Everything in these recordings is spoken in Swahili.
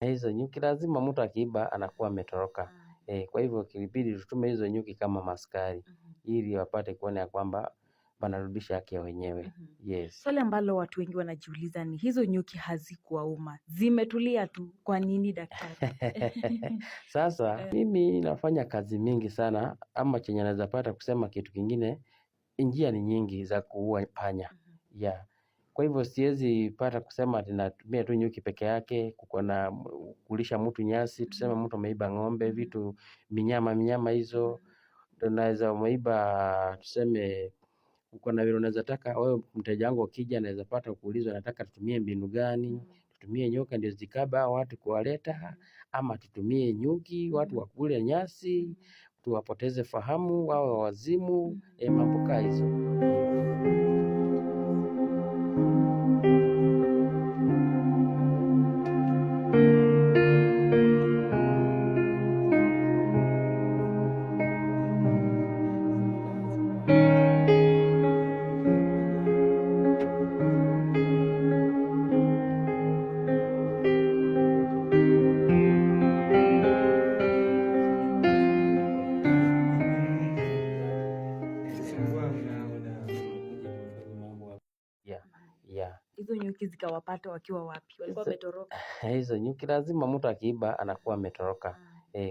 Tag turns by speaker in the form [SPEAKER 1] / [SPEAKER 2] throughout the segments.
[SPEAKER 1] hizo nyuki lazima mtu akiiba anakuwa ametoroka. Kwa hivyo kilibidi tutume hizo nyuki kama maskari ili wapate kuona ya kwamba wanarudisha haki ya wenyewe. Yes.
[SPEAKER 2] Swali ambalo watu wengi wanajiuliza ni hizo nyuki hazikuwauma, zimetulia tu, kwa nini daktari?
[SPEAKER 1] Sasa mimi nafanya kazi mingi sana, ama chenye naweza pata kusema kitu kingine, njia ni nyingi za kuua panya. Yeah. Kwa hivyo siwezi pata kusema ati natumia tu nyuki peke yake, kulisha mtu nyasi, tuseme mtu ameiba ng'ombe, vitu minyama hizo, tunaweza umeiba tuseme uko na vile unaweza taka wewe mteja wangu akija anaweza pata kuulizwa nataka tutumie mbinu gani? Tutumie nyoka ndio zikaba watu kuwaleta, ama tutumie nyuki watu wakule nyasi, tuwapoteze fahamu wawe wazimu, mambo kama hizo.
[SPEAKER 2] Hizo nyuki zikawapata wakiwa wapi? Walikuwa wametoroka?
[SPEAKER 1] Hizo nyuki lazima mtu akiiba anakuwa ametoroka.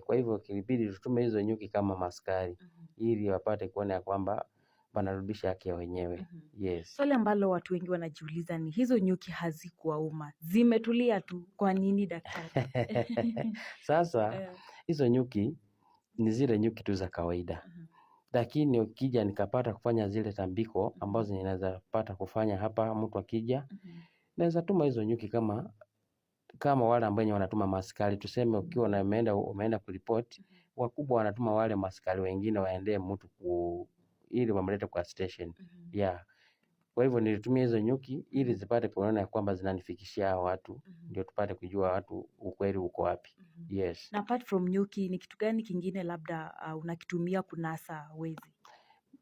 [SPEAKER 1] Kwa hivyo kilibidi tutume hizo nyuki kama maskari ili wapate kuona ya kwamba wanarudisha haki ya wenyewe. Yes.
[SPEAKER 2] Swali ambalo watu wengi wanajiuliza ni hizo nyuki hazikuwauma, zimetulia tu, kwa nini daktari?
[SPEAKER 1] Sasa hizo nyuki ni zile nyuki tu za kawaida. Lakini ukija nikapata kufanya zile tambiko ambazo ninaweza pata kufanya hapa, mtu akija naweza tuma hizo nyuki kama wale ambao wanatuma maskari, tuseme ukiwa na umeenda kuripoti, wakubwa wanatuma wale maskari wengine waendee mtu ili wamlete kwa station. Kwa hivyo nilitumia hizo nyuki ili zipate kuona kwamba zinanifikishia watu, ndio tupate kujua watu ukweli uko wapi. Yes.
[SPEAKER 2] Na apart from nyuki ni kitu gani kingine labda unakitumia kunasa wezi?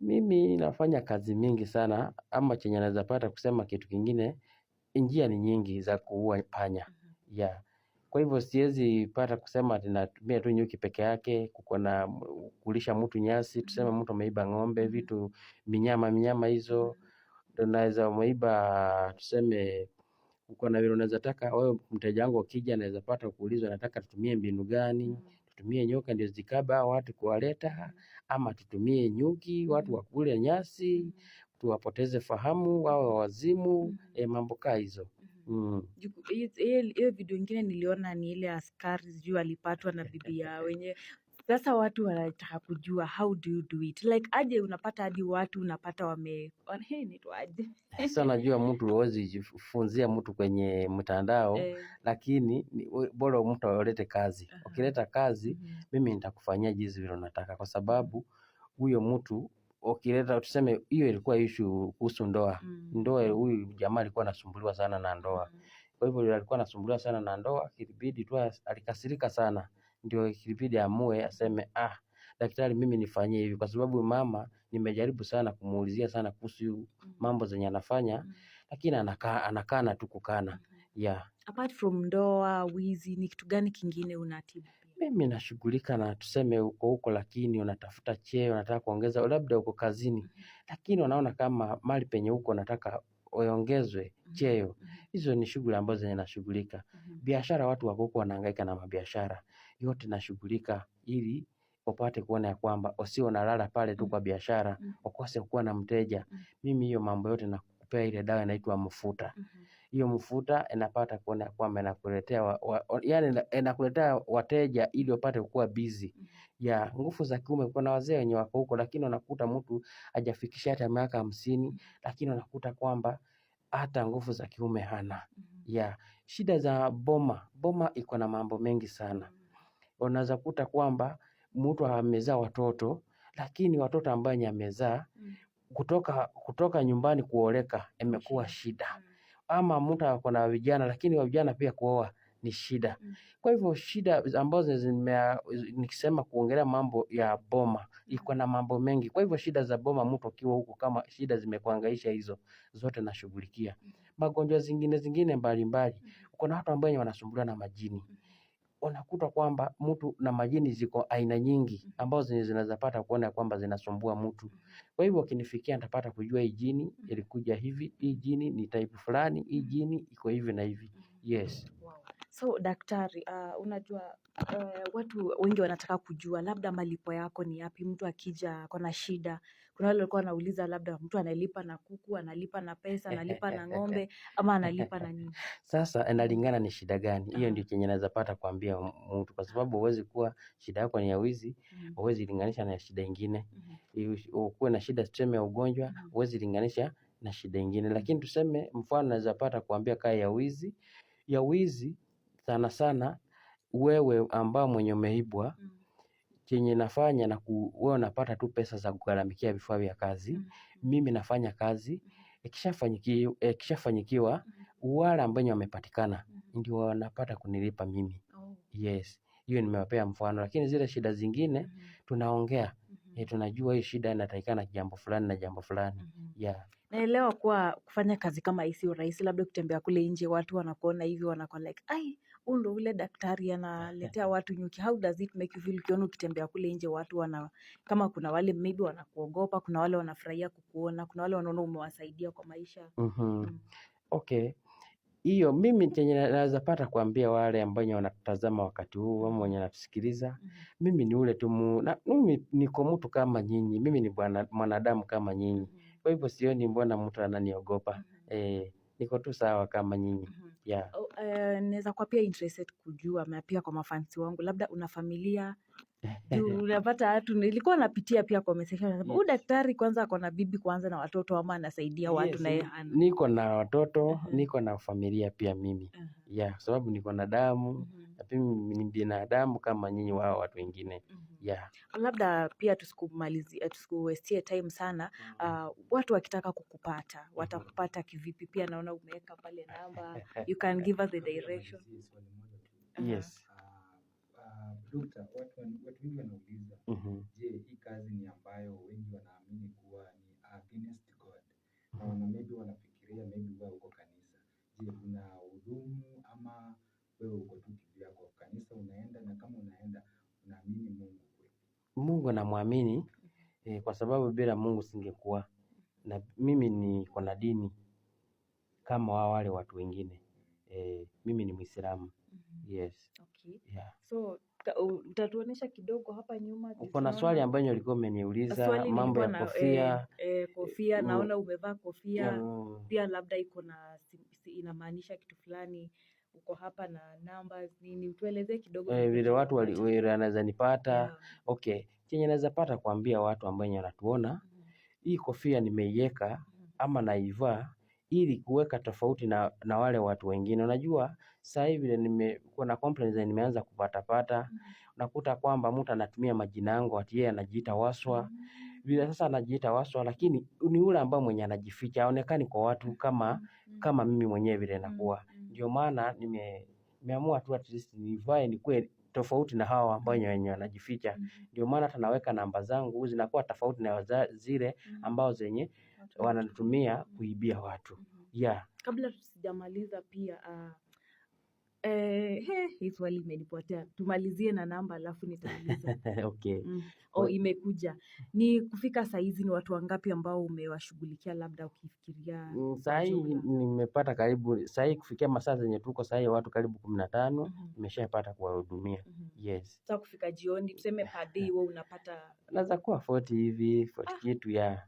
[SPEAKER 1] Mimi nafanya kazi mingi sana, ama chenye naweza pata kusema kitu kingine, njia ni nyingi za kuua panya. Kwa hivyo siwezi pata kusema ati natumia tu nyuki peke yake, kulisha mtu nyasi, tuseme mtu ameiba ng'ombe, vitu minyama hizo, tunaweza umeiba tuseme uko na vile unaweza taka wewe mteja wangu akija anaweza pata kuulizwa nataka tutumie mbinu gani? Tutumie nyoka ndio zikaba watu kuwaleta, ama tutumie nyuki watu wakule nyasi, tuwapoteze fahamu wawe wazimu, mambo kama hizo.
[SPEAKER 2] Hiyo video nyingine niliona ni ile askari juu alipatwa na bibi ya wenyewe. Sasa watu wanataka kujua how do you do it? Like aje unapata hadi watu unapata aje?
[SPEAKER 1] Sasa najua mtu hawezi jifunzia mtu kwenye mtandao, lakini bora mtu alete kazi. Ukileta kazi, mimi nitakufanyia jinsi vile unataka, kwa sababu huyo mtu ukileta tuseme hiyo ilikuwa issue kuhusu ndoa. Ndoa huyu jamaa alikuwa anasumbuliwa sana na ndoa. Kwa hivyo alikuwa anasumbuliwa sana na ndoa, ilibidi tu alikasirika sana. Ndio ilibidi amue aseme daktari mimi nifanyie hivi, kwa sababu mama nimejaribu sana kumuulizia sana kuhusu mambo zenye anafanya, lakini anakana tu kukana.
[SPEAKER 2] Apart from ndoa, wizi, ni kitu gani kingine unatibu?
[SPEAKER 1] Mimi nashughulika na tuseme huko lakini unatafuta cheo, unataka kuongeza, labda uko kazini, lakini unaona kama mali penye huko unataka uongezwe cheo. Hizo ni shughuli ambazo zenye nashughulika. Biashara watu wako huko wanahangaika na mabiashara. Yote nashughulika ili upate kuona ya kwamba usio unalala pale tu kwa biashara, ukose kuwa na mteja. Mimi hiyo mambo yote nakupea ile dawa inaitwa mfuta. Hiyo mfuta inapata kuona kwamba inakuletea inakuletea wateja ili upate kuwa busy. Nguvu za kiume, kuna wazee wenye wako huko lakini unakuta mtu hajafikisha hata miaka 50, lakini unakuta kwamba hata nguvu za kiume hana. Shida za boma iko na mambo mengi sana. Unaweza kuta kwamba mtu amezaa watoto, lakini watoto ambao amezaa kutoka nyumbani kuoleka imekuwa shida. Ama mtu ako na vijana, lakini wa vijana pia kuoa ni shida. Kwa hivyo shida ambazo nikisema kuongelea mambo ya boma iko na mambo mengi. Kwa hivyo shida za boma mtu akiwa huko, kama shida zimekuangaisha, hizo zote nashughulikia. Magonjwa zingine mbalimbali, kuna watu ambao wanasumbuliwa na majini. unakuta kwamba mtu na majini ziko aina nyingi ambazo zinaweza pata kuona kwamba zinasumbua mtu. Kwa hivyo ukinifikia nitapata kujua hii jini ilikuja hivi, hii jini ni type fulani, hii jini iko hivi na hivi. Yes.
[SPEAKER 2] Wow. So daktari, unajua watu wengi wanataka kujua labda malipo yako ni yapi. Mtu akija ako na shida, kuna wale walikuwa wanauliza labda mtu analipa na kuku, analipa na pesa, analipa na ng'ombe, ama analipa na nini?
[SPEAKER 1] Sasa inalingana ni shida gani. Hiyo ndio chenye naweza pata kuambia mtu, kwa sababu huwezi kuwa shida yako ni ya wizi, huwezi linganisha na shida ingine. Ukuwe na shida tuseme ya ugonjwa, huwezi linganisha na shida ingine. Lakini tuseme mfano naweza pata kuambia kaa ya wizi. Ya wizi sana sana wewe ambao mwenye umeibwa, chenye nafanya na wewe unapata tu pesa za kugharamikia vifaa vya kazi. Mimi nafanya kazi, ikishafanyikiwa wale ambao wamepatikana ndio wanapata kunilipa mimi. Yes, hiyo nimewapea mfano, lakini zile shida zingine tunaongea, tunajua hii shida inatakikana jambo fulani na jambo fulani. Yeah.
[SPEAKER 2] Naelewa kuwa kufanya kazi kama hii sio rahisi, labda kutembea kule nje watu wanakuona hivi wanakuwa like, ai, huyu ndo ule daktari analetea watu nyuki. How does it make you feel ukiona ukitembea kule nje watu kama kuna wale maybe wanakuogopa, kuna wale wanafurahia kukuona, kuna wale wanaona umewasaidia kwa maisha.
[SPEAKER 1] Okay. Hiyo mimi chenye naweza pata kuambia wale ambao wanatazama wakati huu ama wenye wanatusikiliza, mimi ni ule tu mimi niko mtu kama nyinyi, mimi ni mwanadamu kama nyinyi. Kwa hivyo sioni mbona mtu ananiogopa. Niko tu sawa kama nyinyi. Yeah.
[SPEAKER 2] Naweza kuwa pia interested kujua, na pia kwa mafansi wangu, labda una familia? Unapata watu nilikuwa napitia pia kwa message nasema huyu daktari kwanza ako na bibi kwanza na watoto ama anasaidia watu?
[SPEAKER 1] Yes, niko na watoto, niko na familia pia mimi. Yeah, sababu niko na damu, na pia mimi ni binadamu kama nyinyi wao watu wengine. Yeah.
[SPEAKER 2] Labda pia tusikuwestie time sana. Watu wakitaka kukupata watakupata kivipi? Pia naona umeweka pale namba, you can give us the direction.
[SPEAKER 1] Yes.
[SPEAKER 3] Dokta, watu wengi wanauliza, je, hii kazi ni ambayo wengi wanaamini kuwa ni against God, na maybe wanafikiria maybe wewe uko kanisa. Je, unahudumu ama wewe uko tu kivyako? Kanisa unaenda, na kama unaenda unaamini Mungu kweli?
[SPEAKER 1] Mungu namwamini, kwa sababu bila Mungu singekuwa. Na mimi niko na dini kama wale watu wengine. Mimi ni Muislamu. Yes.
[SPEAKER 2] Okay.
[SPEAKER 1] Yeah.
[SPEAKER 2] So utatuonesha kidogo hapa nyuma.
[SPEAKER 1] Uko na swali ambayo ulikuwa umeniuliza mambo ya kofia.
[SPEAKER 2] Kofia, naona umevaa kofia. Pia labda iko na inamaanisha kitu fulani. Uko hapa na numbers nini, utuelezee kidogo
[SPEAKER 1] vile watu wanaweza nipata. Yeah. Okay, chenye naweza pata kuambia watu ambao wanatuona, hii kofia nimeiweka ama naivaa ili kuweka tofauti na wale watu wengine. Unajua sasa hivi kuna complaints nimeanza kupata. Unakuta kwamba mtu anatumia majina yangu ati yeye anajiita Waswa. Vile sasa anajiita Waswa, lakini ni yule ambao mwenye anajificha, haonekani kwa watu kama mimi mwenyewe vile nakuwa. Ndio maana nimeamua tu at least nivae nikuwe tofauti na hao ambao wenye wanajificha. Ndio maana hata naweka namba zangu zinakuwa tofauti na zile ambao zenye wanatumia kuibia watu. Yeah.
[SPEAKER 2] Kabla tusijamaliza pia hii swali imenipotea. Tumalizie na namba alafu nitauliza.
[SPEAKER 1] Okay.
[SPEAKER 2] Imekuja. Ni kufika saa hizi ni watu wangapi ambao umewashughulikia labda ukifikiria?
[SPEAKER 1] Saa hii nimepata karibu, saa hii kufikia masaa zenye tuko saa hii watu karibu 15 nimeshapata kuwahudumia. Yes.
[SPEAKER 2] Sasa kufika jioni tuseme per day wewe unapata
[SPEAKER 1] naweza kuwa 40 hivi, 40 kitu ya.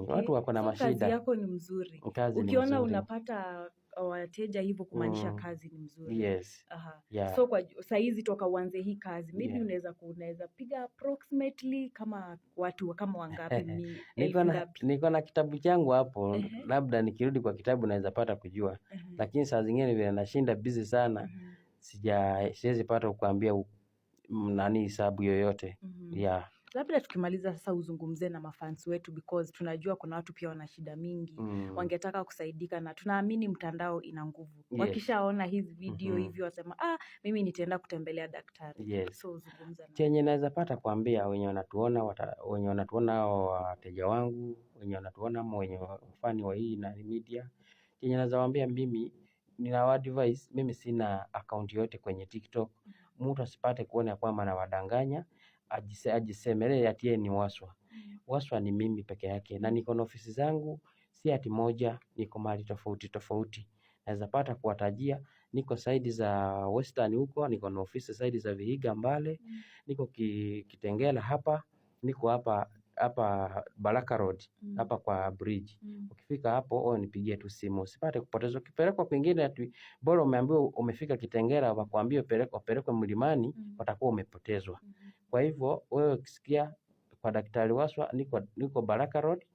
[SPEAKER 1] Watu wako na mashida.
[SPEAKER 2] Kazi yako ni mzuri. Ukiona unapata wateja hivyo kumaanisha kazi ni mzuri.
[SPEAKER 1] Yes. Yeah.
[SPEAKER 2] So kwa saa hizi toka uanze hii kazi maybe unaweza piga approximately kama watu kama wangapi?
[SPEAKER 1] Niko na kitabu changu hapo. Labda nikirudi kwa kitabu naweza pata kujua. Lakini saa zingine vile nashinda busy sana, siwezi pata kukuambia hesabu yoyote. Yeah.
[SPEAKER 2] Labda tukimaliza sasa uzungumze na mafans wetu, because tunajua kuna watu pia wana shida mingi, wangetaka kusaidika, na tunaamini mtandao ina nguvu. Yes. Wakishaona hizi video hivi wasema mimi nitaenda kutembelea daktari.
[SPEAKER 1] Yes.
[SPEAKER 2] So uzungumza na
[SPEAKER 1] chenye naweza pata kuambia wenye wanatuona hao wateja wangu, wenye wanatuona ama wenye wafani wa hii na media, chenye naweza waambia mimi nina advice, mimi sina account yote kwenye TikTok mtu asipate kuona kwamba anawadanganya, ajisemelee ati yeye ni Waswa. Waswa ni mimi peke yake, na niko na ofisi zangu si ati moja, niko mahali tofauti tofauti. Naweza pata kuwatajia, niko side za Western huko, niko na ofisi side za Vihiga Mbale, niko Kitengela hapa, niko hapa Baraka Road, hapa kwa bridge. Ukifika hapo wewe nipigie tu simu, usipate kupotezwa. Ukipelekwa kwingine ati bora umeambiwa umefika Kitengela, wakwambie pelekwe Mlimani, watakuwa umepotezwa. Kwa hivyo wewe ukisikia kwa Daktari Waswa, niko Baraka Road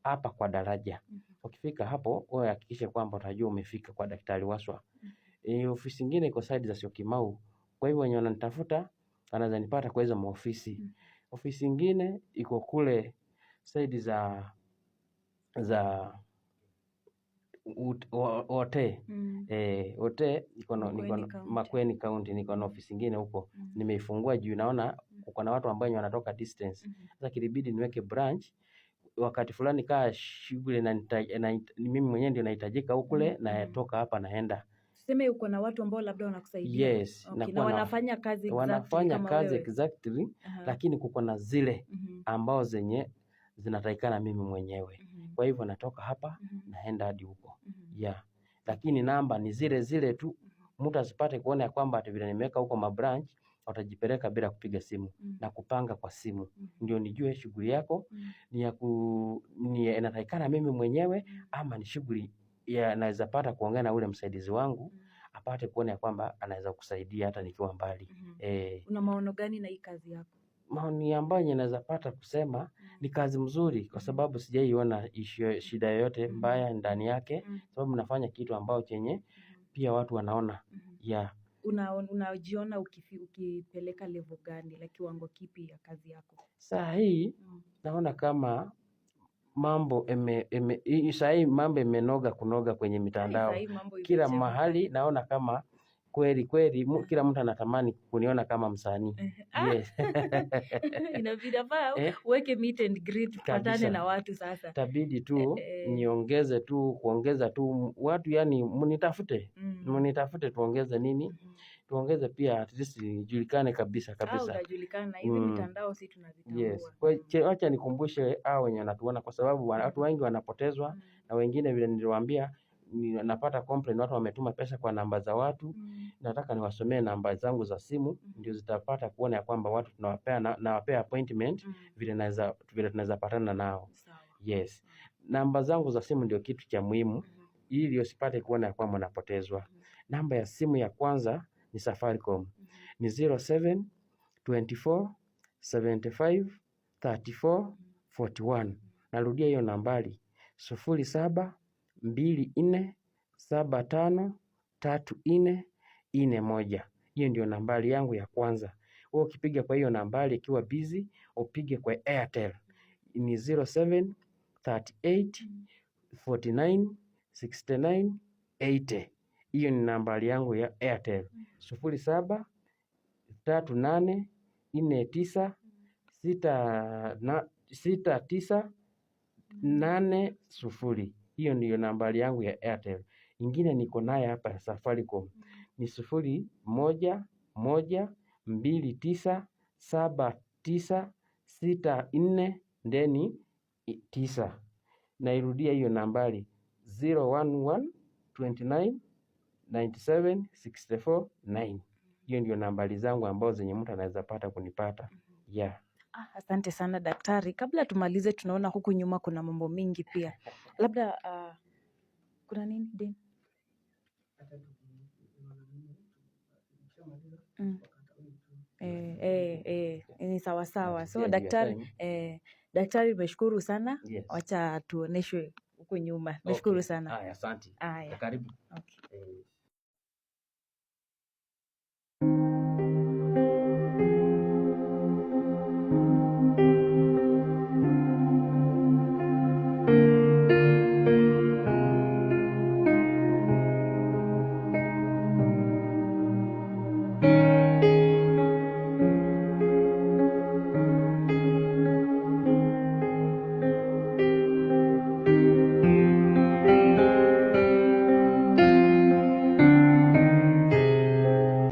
[SPEAKER 1] hapa kwa daraja. Ukifika hapo wewe hakikisha kwamba utajua umefika kwa Daktari Waswa. Ofisi nyingine iko side za Syokimau. Kwa hivyo wenye wananitafuta wanaweza nipata kwa hizo maofisi. Ofisi nyingine iko kule side za Ote. Ote niko na Makueni County, niko na ofisi nyingine huko. Nimeifungua juu naona uko na watu ambao wanatoka distance. Sasa kilibidi niweke branch wakati fulani kaa shughuli na mimi mwenyewe ndio nahitajika kule, na toka hapa naenda.
[SPEAKER 2] Tuseme uko na watu ambao labda wanakusaidia.
[SPEAKER 1] Yes,
[SPEAKER 2] okay. Na wanafanya kazi
[SPEAKER 1] exactly lakini kuko na zile ambao zenye zinatakikana mimi mwenyewe. Kwa hivyo natoka hapa naenda hadi huko. Lakini namba ni zile tu. Mtu asipate kuona kwamba ati vile nimeweka huko mabranch watajipeleka bila kupiga simu na kupanga kwa simu. Ndio nijue shughuli yako ni inatakikana mimi mwenyewe ama ni shughuli naweza pata kuongea na ule msaidizi wangu apate kuona kwamba anaweza kusaidia hata nikiwa mbali.
[SPEAKER 2] Una maono gani na hii kazi yako?
[SPEAKER 1] Maoni ambayo naweza pata kusema ni kazi mzuri, kwa sababu sijaiona shida yoyote mbaya ndani yake, sababu nafanya kitu ambao chenye pia watu wanaona.
[SPEAKER 2] Unajiona ukipeleka level gani, la kiwango kipi ya kazi yako?
[SPEAKER 1] Saa hii naona kama mambo saa hii mambo imenoga kunoga kwenye mitandao. Kila mahali naona kama kweli kila mtu anatamani kuniona kama msanii. Yes.
[SPEAKER 2] Inabidi uweke meet and greet, patane na watu sasa.
[SPEAKER 1] Tabidi tu niongeze tu kuongeza tu watu, yani mnitafute tuongeze nini? Tuongeze pia at least nijulikane kabisa.
[SPEAKER 2] Unajulikana hizi mitandao si tunazitambua.
[SPEAKER 1] Yes. Kwa acha nikumbushe hao wenye wanatuona, kwa sababu watu wengi wanapotezwa na wengine vile niliwaambia napata complaint watu wametuma pesa kwa namba za watu. Nataka niwasomee namba zangu za simu ndio zitapata kuona ya kwamba watu nawapea appointment vile tunaweza patana nao. Yes. Namba zangu za simu ndio kitu cha muhimu ili usipate kuona ya kwamba napotezwa. Namba ya simu ya kwanza ni Safaricom. Ni 07 24 75 34 41. Narudia hiyo nambari 07 24 75 34 41. Hiyo ndio nambari yangu ya kwanza. Wewe ukipiga kwa hiyo nambari ikiwa busy, upige kwa Airtel. Ni 07 38 49 69 80. Hiyo ni nambari yangu ya Airtel. 07 38 49 69 80. Hiyo ndiyo nambari yangu ya Airtel. Ingine niko naye hapa ya Safaricom ni 01 1 29 79 64 ndeni 9. Nairudia hiyo nambari 011 29 97 64 9. Hiyo ndio nambari zangu ambazo zenye mtu anaweza pata kunipata.
[SPEAKER 2] Asante sana daktari. Kabla tumalize, tunaona huku nyuma kuna mambo mingi pia. Labda kuna nini Den? Ni sawa. So daktari nimeshukuru sana.
[SPEAKER 1] Yes.
[SPEAKER 2] Wacha tuoneshwe huku nyuma. Nimeshukuru sana.
[SPEAKER 1] Asante. Karibu.
[SPEAKER 2] Okay.